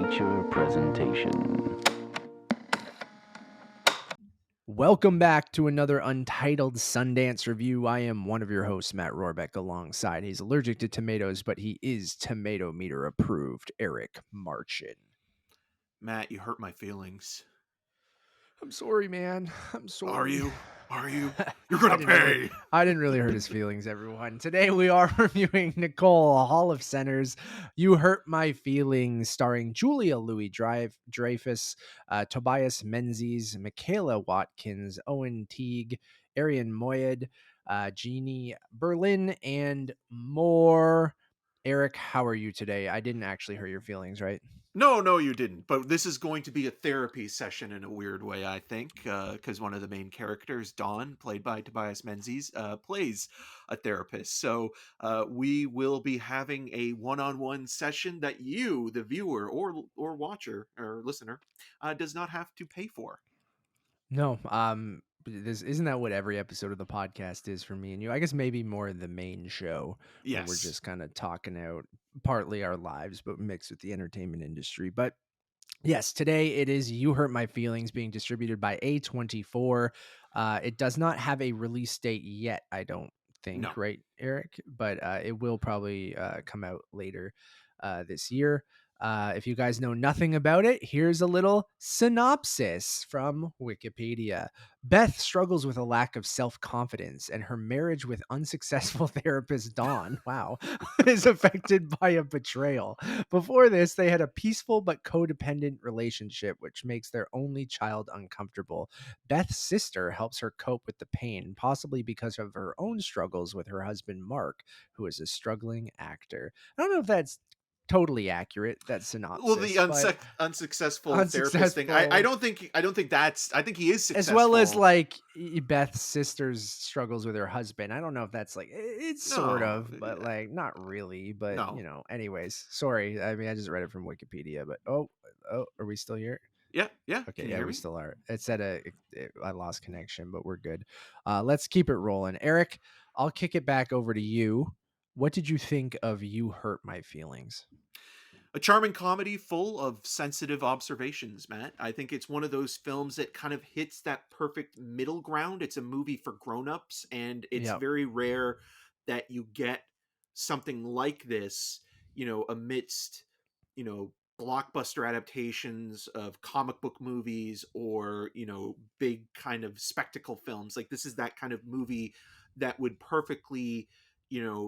feature presentation. Welcome back to another Untitled Sundance review. I am one of your hosts, Matt Rohrbeck, alongside. He's allergic to tomatoes, but he is tomato meter approved, Eric Marchin. Matt, you hurt my feelings. I'm sorry, man. I'm sorry. Are you? Are you? You're gonna pay. I didn't really hurt his feelings, everyone. Today we are reviewing Nicole, Hall of Centers, You Hurt My Feelings, starring Julia Louis-Dreyfus, Tobias Menzies, Michaela Watkins, Owen Teague, Arian Moyed, Jeannie Berlin, and more. Eric, how are you today? I didn't actually hurt your feelings, right? No, you didn't. But this is going to be a therapy session in a weird way, I think, because one of the main characters, Dawn, played by Tobias Menzies, plays a therapist. So we will be having a one-on-one session that you, the viewer or watcher or listener, does not have to pay for. No, isn't that what every episode of the podcast is for me and you? I guess maybe more the main show, where we're Yes. just kind of talking out partly our lives, but mixed with the entertainment industry. But yes, today it is You Hurt My Feelings, being distributed by A24. It does not have a release date yet, I don't think, No. right, Eric? But it will probably come out later this year. If you guys know nothing about it, here's a little synopsis from Wikipedia. Beth struggles with a lack of self-confidence, and her marriage with unsuccessful therapist Dawn, wow, is affected by a betrayal. Before this, they had a peaceful but codependent relationship, which makes their only child uncomfortable. Beth's sister helps her cope with the pain, possibly because of her own struggles with her husband, Mark, who is a struggling actor. I don't know if that's totally accurate, that synopsis. Well, the unsuccessful therapist thing. I don't think that's. I think he is successful. As well as like Beth's sister's struggles with her husband. I don't know if that's like it's sort of, but like not really. But no. Anyways, sorry. I mean, I just read it from Wikipedia. But oh, are we still here? Yeah. Okay, yeah, we still are. It said I lost connection, but we're good. Let's keep it rolling. Eric, I'll kick it back over to you. What did you think of You Hurt My Feelings? A charming comedy full of sensitive observations, Matt. I think it's one of those films that kind of hits that perfect middle ground. It's a movie for grown-ups, and it's very rare that you get something like this, amidst, blockbuster adaptations of comic book movies or, big kind of spectacle films. Like, this is that kind of movie that would perfectly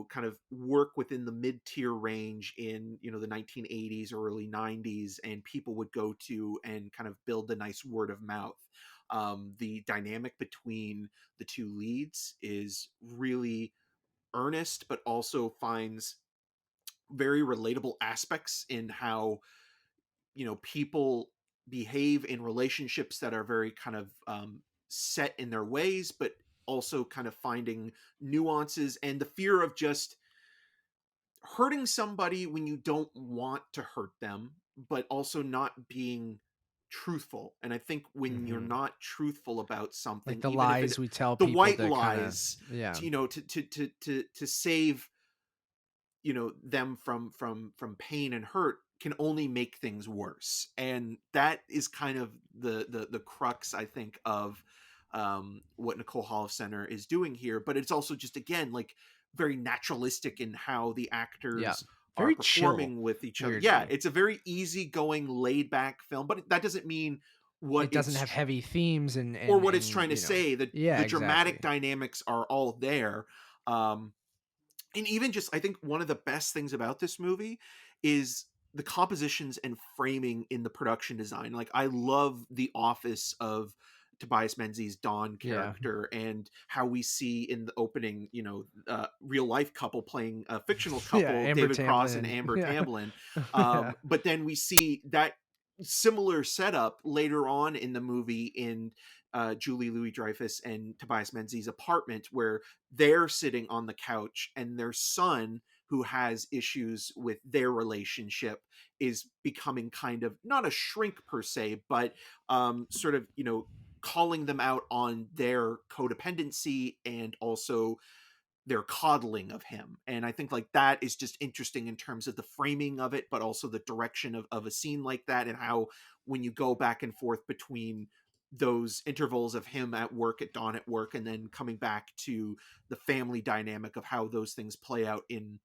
kind of work within the mid-tier range in, the 1980s or early 90s, and people would go to and kind of build a nice word of mouth. The dynamic between the two leads is really earnest, but also finds very relatable aspects in how, people behave in relationships that are very kind of set in their ways, but also kind of finding nuances and the fear of just hurting somebody when you don't want to hurt them, but also not being truthful. And I think when you're not truthful about something, like the even lies if we tell the people, white lies, to save them from pain and hurt, can only make things worse. And that is kind of the crux, I think, of what Nicole Holofcener is doing here. But it's also just, again, like very naturalistic in how the actors very are performing chill, with each other. weirdly. Yeah, it's a very easygoing, laid back film, but that doesn't mean it doesn't have heavy themes and or what it's trying to say. The dramatic dynamics are all there. And even just, I think one of the best things about this movie is the compositions and framing in the production design. Like, I love the office of Tobias Menzies' Dawn character, and how we see in the opening, real life couple playing a fictional couple, David Cross and Amber Tamblyn. But then we see that similar setup later on in the movie in Julie Louis-Dreyfus and Tobias Menzies' apartment, where they're sitting on the couch and their son, who has issues with their relationship, is becoming kind of not a shrink per se, but sort of, calling them out on their codependency and also their coddling of him. And I think like that is just interesting in terms of the framing of it, but also the direction of a scene like that, and how when you go back and forth between those intervals of him at work, at Dawn at work, and then coming back to the family dynamic of how those things play out in,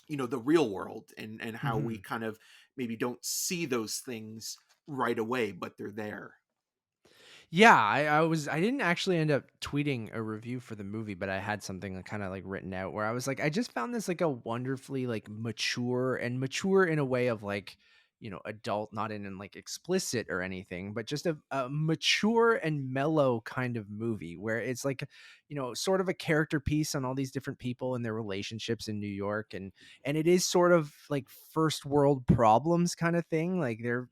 the real world, and how we Mhm. kind of maybe don't see those things right away, but they're there. Yeah, I didn't actually end up tweeting a review for the movie, but I had something kind of like written out where I was like, I just found this like a wonderfully like mature in a way of like, adult, not in like explicit or anything, but just a mature and mellow kind of movie where it's like, sort of a character piece on all these different people and their relationships in New York. And it is sort of like first world problems kind of thing, like they're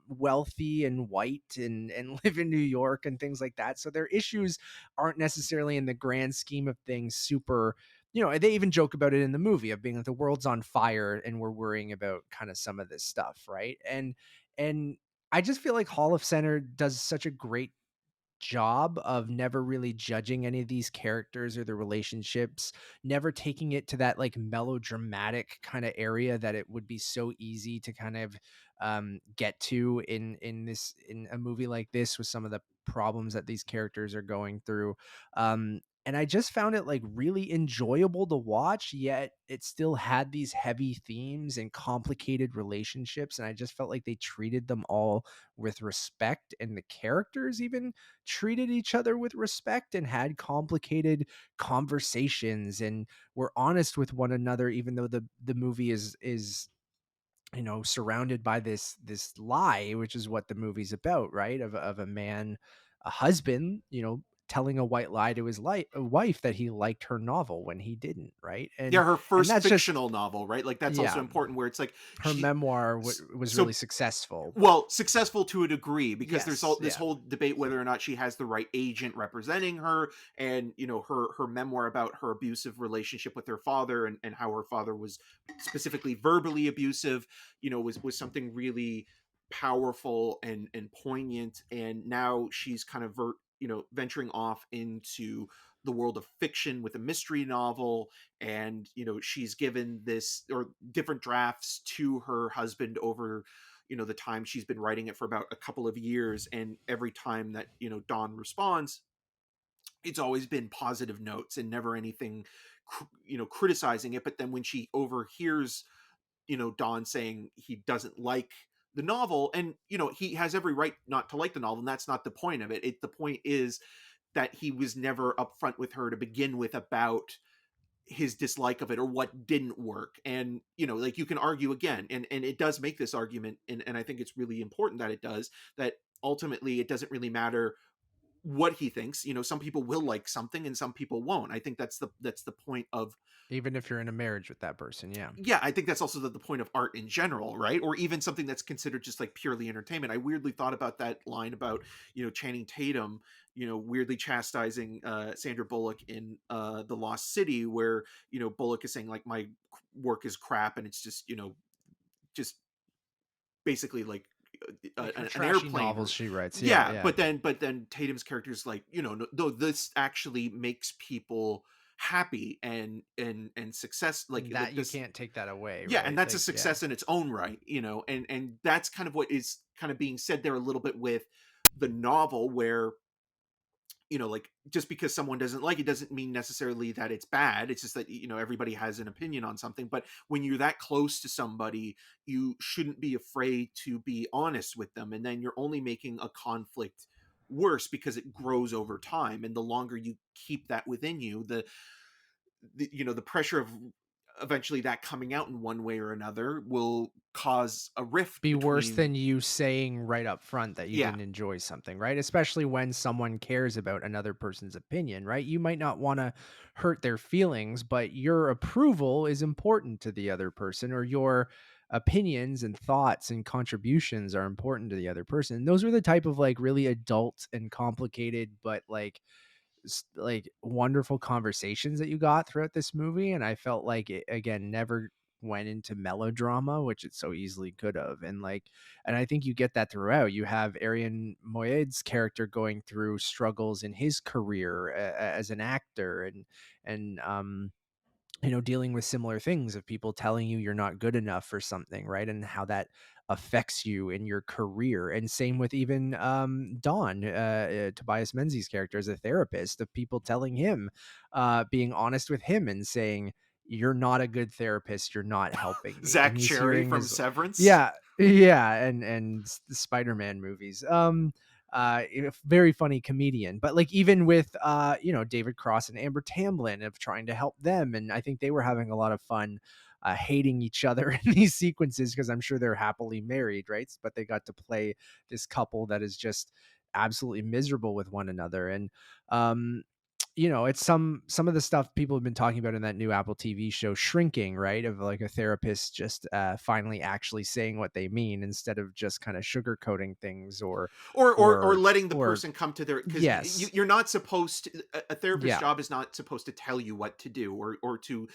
wealthy and white and live in New York and things like that, so their issues aren't necessarily in the grand scheme of things super. They even joke about it in the movie of being like the world's on fire and we're worrying about kind of some of this stuff, right? And I just feel like Hall of Center does such a great job of never really judging any of these characters or the relationships, never taking it to that like melodramatic kind of area that it would be so easy to kind of get to in a movie like this with some of the problems that these characters are going through. And I just found it like really enjoyable to watch, yet it still had these heavy themes and complicated relationships. And I just felt like they treated them all with respect, and the characters even treated each other with respect and had complicated conversations and were honest with one another, even though the movie is surrounded by this lie, which is what the movie's about, right? Of a man, a husband, telling a white lie to his a wife that he liked her novel when he didn't, right? Yeah, her And first that's just, fictional novel, right? Like that's also yeah, important, where it's like her she memoir was really so successful. well, successful to a degree, because there's all Yes, this yeah. whole debate whether or not she has the right agent representing her, and her memoir about her abusive relationship with her father, and how her father was specifically verbally abusive, was something really powerful and poignant. And now she's kind of venturing off into the world of fiction with a mystery novel, and she's given this or different drafts to her husband over the time she's been writing it for about a couple of years. And every time that Dawn responds, it's always been positive notes and never anything criticizing it. But then when she overhears Dawn saying he doesn't like the novel, and he has every right not to like the novel, and that's not the point of the point is that he was never upfront with her to begin with about his dislike of it or what didn't work. And like, you can argue again, and it does make this argument, and I think it's really important that it does, that ultimately it doesn't really matter what he thinks. Some people will like something and some people won't. I think that's the point of, Even if you're in a marriage with that person, yeah. yeah, I think that's also the point of art in general, right? Or even something that's considered just like purely entertainment. I weirdly thought about that line about Channing Tatum, weirdly chastising Sandra Bullock in The Lost City, where Bullock is saying like, my work is crap, and it's just basically like Like her an trashy airplane. novels she writes. Yeah, Yeah, yeah. but then Tatum's character is like, no, though this actually makes people happy and success, And like that you this. can't take that away, Yeah, and right? that's a Like, yeah. success in its own right, and that's kind of what is kind of being said there a little bit with the novel, where like, just because someone doesn't like it doesn't mean necessarily that it's bad. It's just that everybody has an opinion on something. But when you're that close to somebody, you shouldn't be afraid to be honest with them, and then you're only making a conflict worse, because it grows over time, and the longer you keep that within you, the pressure of eventually that coming out in one way or another will cause a rift Be worse between. than you saying right up front that you Yeah, didn't enjoy something, right? Especially when someone cares about another person's opinion, right? You might not want to hurt their feelings, but your approval is important to the other person, or your opinions and thoughts and contributions are important to the other person. And those were the type of like really adult and complicated, but like wonderful conversations that you got throughout this movie. And I felt like it again never went into melodrama, which it so easily could have. And I think you get that throughout. You have Arian Moayed's character going through struggles in his career as an actor, and dealing with similar things of people telling you you're not good enough for something, right? And how that affects you in your career. And same with even Don, Tobias Menzies' character, as a therapist, of people telling him, being honest with him and saying, you're not a good therapist, you're not helping me. Zach And he's Cherry hearing from his, Severance. yeah, yeah, and the Spider-Man movies. Very funny comedian, but like even with David Cross and Amber Tamblyn, of trying to help them, and I think they were having a lot of fun hating each other in these sequences, because I'm sure they're happily married, right? But they got to play this couple that is just absolutely miserable with one another. And um it's some of the stuff people have been talking about in that new Apple TV show Shrinking, right? Of like a therapist just finally actually saying what they mean, instead of just kind of sugarcoating things, Or or letting the or person come to their, because yes. you're not supposed to, a therapist's Yeah. job is not supposed to tell you what to do, or to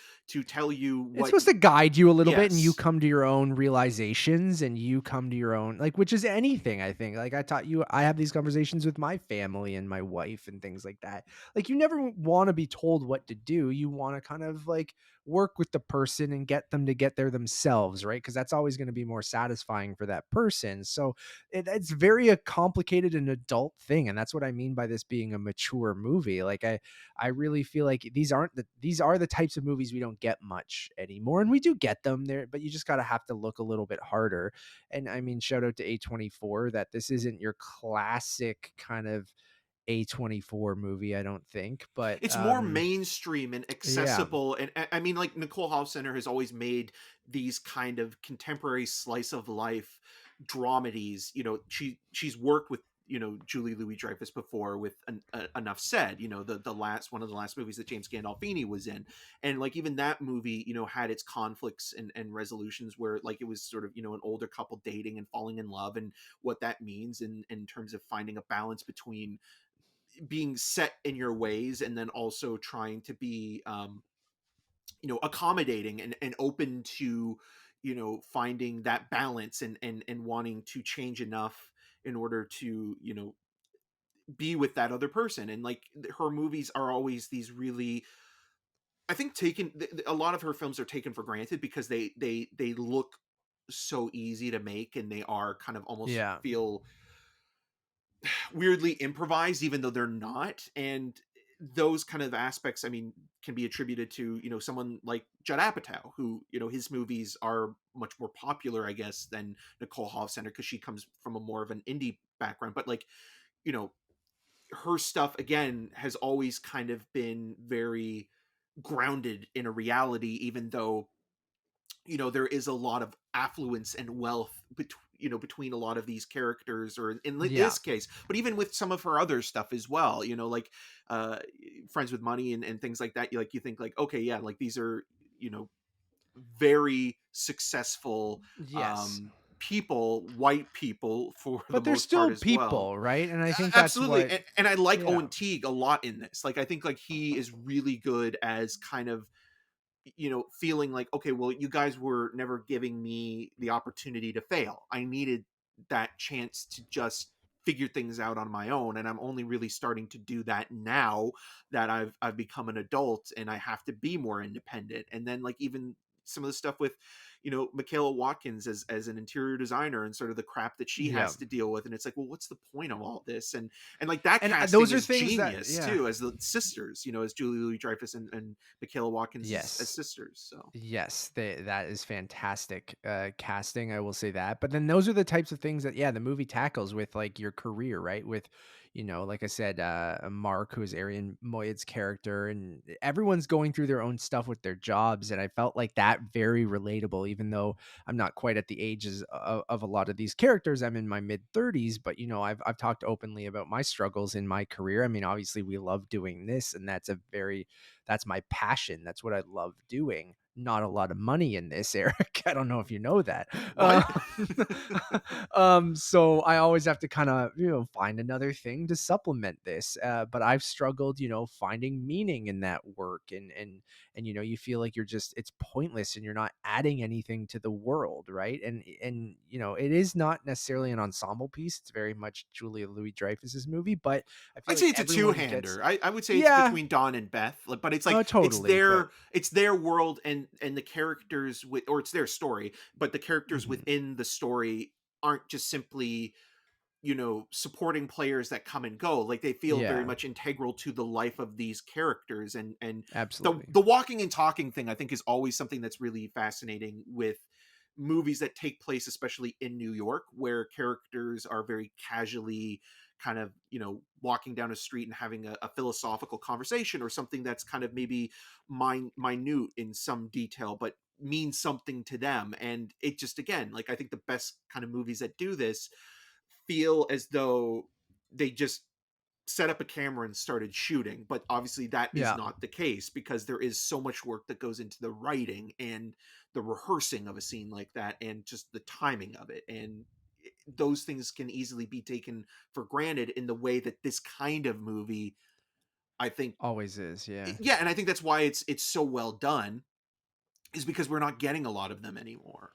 tell you It's what. supposed to guide you a little bit, and you Yes. come to your own realizations, and you come to your own, like, which is anything, I think. Like, I have these conversations with my family and my wife and things like that. Like, you never want to be told what to do. You want to kind of like work with the person and get them to get there themselves, right? Because that's always going to be more satisfying for that person. So it's very a complicated and adult thing. And that's what I mean by this being a mature movie. Like, I really feel like these are the types of movies we don't get much anymore, and we do get them there, but you just gotta have to look a little bit harder. And I mean, shout out to A24, that this isn't your classic kind of A24 movie, I don't think, but It's more mainstream and yeah, accessible, and I mean, like, Nicole Hoffcenter has always made these kind of contemporary slice of life dramedies. She's worked with, Julie Louis Dreyfus before, with Enough Said, the last one of the last movies that James Gandolfini was in. And like, even that movie, had its conflicts and resolutions, where like it was sort of, an older couple dating and falling in love, and what that means in terms of finding a balance between being set in your ways, and then also trying to be, accommodating and open to, finding that balance, and wanting to change enough in order to, be with that other person. And like, her movies are always these really, I think, a lot of her films are taken for granted, because they look so easy to make, and they are kind of almost yeah, feel weirdly improvised, even though they're not. And those kind of aspects, I mean, can be attributed to, someone like Judd Apatow, who, his movies are much more popular, I guess, than Nicole Hoffcenter, because she comes from a more of an indie background. But like, you know her stuff, again, has always kind of been very grounded in a reality, even though, there is a lot of affluence and wealth between a lot of these characters, or in yeah, this case, but even with some of her other stuff as well, like, uh Friends with Money, and things like that. You think like, okay, yeah, like, these are, you know very successful, yes. people, white people, for the But they're most part still as well. people, right? And I think that's Absolutely. what, And I like yeah, Owen Teague a lot in this. Like, I think like he is really good as kind of, feeling like, okay, well, you guys were never giving me the opportunity to fail. I needed that chance to just figure things out on my own, and I'm only really starting to do that now that I've become an adult, and I have to be more independent. And then, like, even some of the stuff with, Michaela Watkins as an interior designer, and sort of the crap that she yeah. has to deal with. And it's like, well, what's the point of all this? And like, that And casting those are is things that, genius yeah, too, as the sisters, as Julie Louis Dreyfus and Michaela Watkins as yes. sisters. So Yes, that is fantastic casting. I will say that. But then those are the types of things that, yeah, the movie tackles with like your career, right? With, like I said, Mark, who is Arian Moyed's character, and everyone's going through their own stuff with their jobs. And I felt like that very relatable, even though I'm not quite at the ages of a lot of these characters. I'm in my mid 30s, but I've talked openly about my struggles in my career. I mean, obviously we love doing this, and that's my passion. That's what I love doing. Not a lot of money in this, Eric. I don't know if you know that. What? So I always have to kind of, find another thing to supplement this. But I've struggled, finding meaning in that work, and you feel like it's pointless and you're not adding anything to the world, right? And it is not necessarily an ensemble piece. It's very much Julia Louis-Dreyfus's movie, but I feel I'd like say it's a everyone gets. two-hander. I would say it's Yeah. between Dawn and Beth, but it's Oh, like totally, but it's their world and the characters or it's their story, but the characters mhm. within the story aren't just simply supporting players that come and go. Like they feel very Yeah, much integral to the life of these characters, and the absolutely. the walking and talking thing I think is always something that's really fascinating with movies that take place especially in New York, where characters are very casually kind of walking down a street and having a philosophical conversation or something that's kind of maybe minute in some detail but means something to them. And it just, again, like I think the best kind of movies that do this feel as though they just set up a camera and started shooting, but obviously that is Yeah, not the case because there is so much work that goes into the writing and the rehearsing of a scene like that and just the timing of it. And those things can easily be taken for granted in the way that this kind of movie, I think, always is. Yeah. yeah, and I think that's why it's so well done, is because we're not getting a lot of them anymore.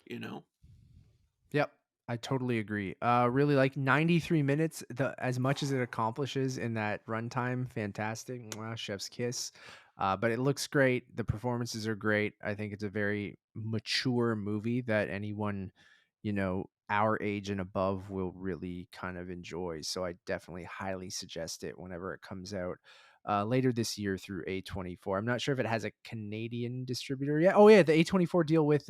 Yep. I totally agree. Really like 93 minutes. As much as it accomplishes in that runtime, fantastic. Mwah, chef's kiss. But it looks great. The performances are great. I think it's a very mature movie that anyone, our age and above will really kind of enjoy. So I definitely highly suggest it whenever it comes out. Later this year through A24. I'm not sure if it has a Canadian distributor yet. Oh yeah, the A24 deal with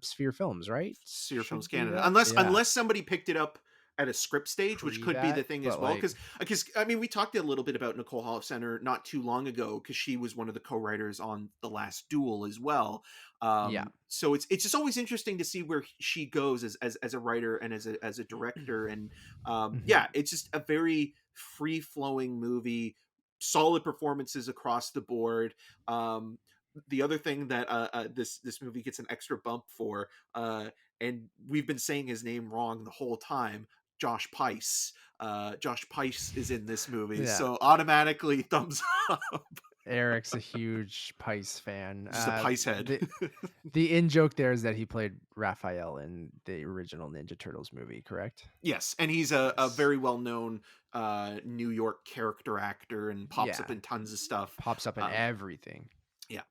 Sphere Films, right? Sear Films Should be Canada, that. unless Yeah. unless somebody picked it up at a script stage, which Pre could be the that, thing as but well. like Because I mean, we talked a little bit about Nicole Holofcener not too long ago because she was one of the co-writers on The Last Duel as well. yeah. So it's just always interesting to see where she goes as a writer and as a director. And Mhm. yeah, it's just a very free flowing movie, solid performances across the board. The other thing that this movie gets an extra bump for, and we've been saying his name wrong the whole time. Josh Pice. Josh Pice is in this movie, Yeah. so automatically thumbs up. Eric's a huge Pice fan. Just a Pice head. The in joke there is that he played Raphael in the original Ninja Turtles movie, correct? Yes, and he's a Yes. very well known New York character actor and pops up Yeah. in tons of stuff. Pops up in Um, everything. yeah,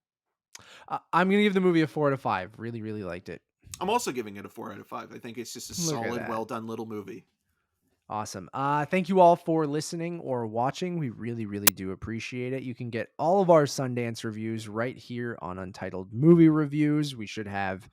I'm gonna give the movie a 4 to 5. Really, really liked it. I'm also giving it a 4 out of 5. I think it's just a Look at solid, that. well done little movie. Awesome. Thank you all for listening or watching. We really, really do appreciate it. You can get all of our Sundance reviews right here on Untitled Movie Reviews. We should have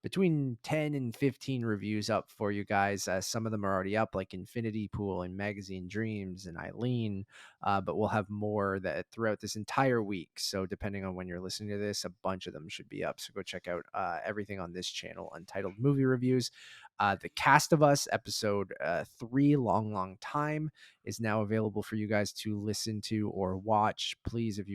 between 10 and 15 reviews up for you guys. Some of them are already up, like Infinity Pool and Magazine Dreams and Eileen, but we'll have more that throughout this entire week. So depending on when you're listening to this, a bunch of them should be up. So go check out everything on this channel, Untitled Movie Reviews. The Cast of Us episode 3, Long Long Time, is now available for you guys to listen to or watch. Please, if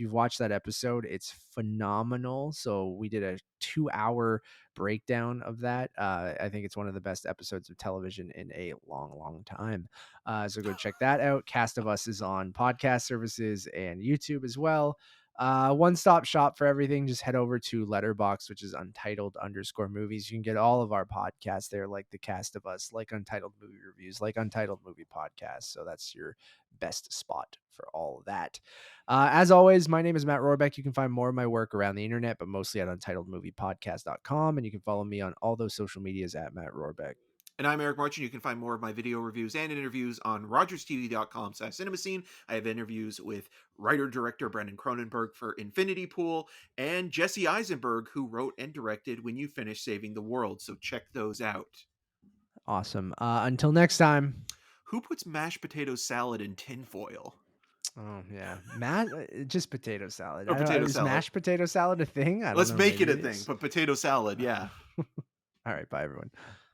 you've watched that episode, it's phenomenal. So we did a 2-hour breakdown of that. I think it's one of the best episodes of television in a long, long time. So go check that out. Cast of Us is on podcast services and YouTube as well. One-stop shop for everything. Just head over to Letterbox, which is Untitled_movies. You can get all of our podcasts there, like The Cast of Us, like Untitled Movie Reviews, like Untitled Movie Podcast. So that's your best spot for all of that. As always, my name is Matt Rohrbeck. You can find more of my work around the internet, but mostly at UntitledMoviePodcast.com. And you can follow me on all those social medias at Matt Rohrbeck. And I'm Eric Martin. You can find more of my video reviews and interviews on rogerstv.com/cinemascene. I have interviews with writer-director Brendan Cronenberg for Infinity Pool and Jesse Eisenberg, who wrote and directed When You Finish Saving the World. So check those out. Awesome. Until next time. Who puts mashed potato salad in tinfoil? Oh, yeah. Just potato salad. Or potato Is salad. mashed potato salad a thing? I don't Let's know. make it Maybe a it thing, is. but potato salad, yeah. All right. Bye, everyone.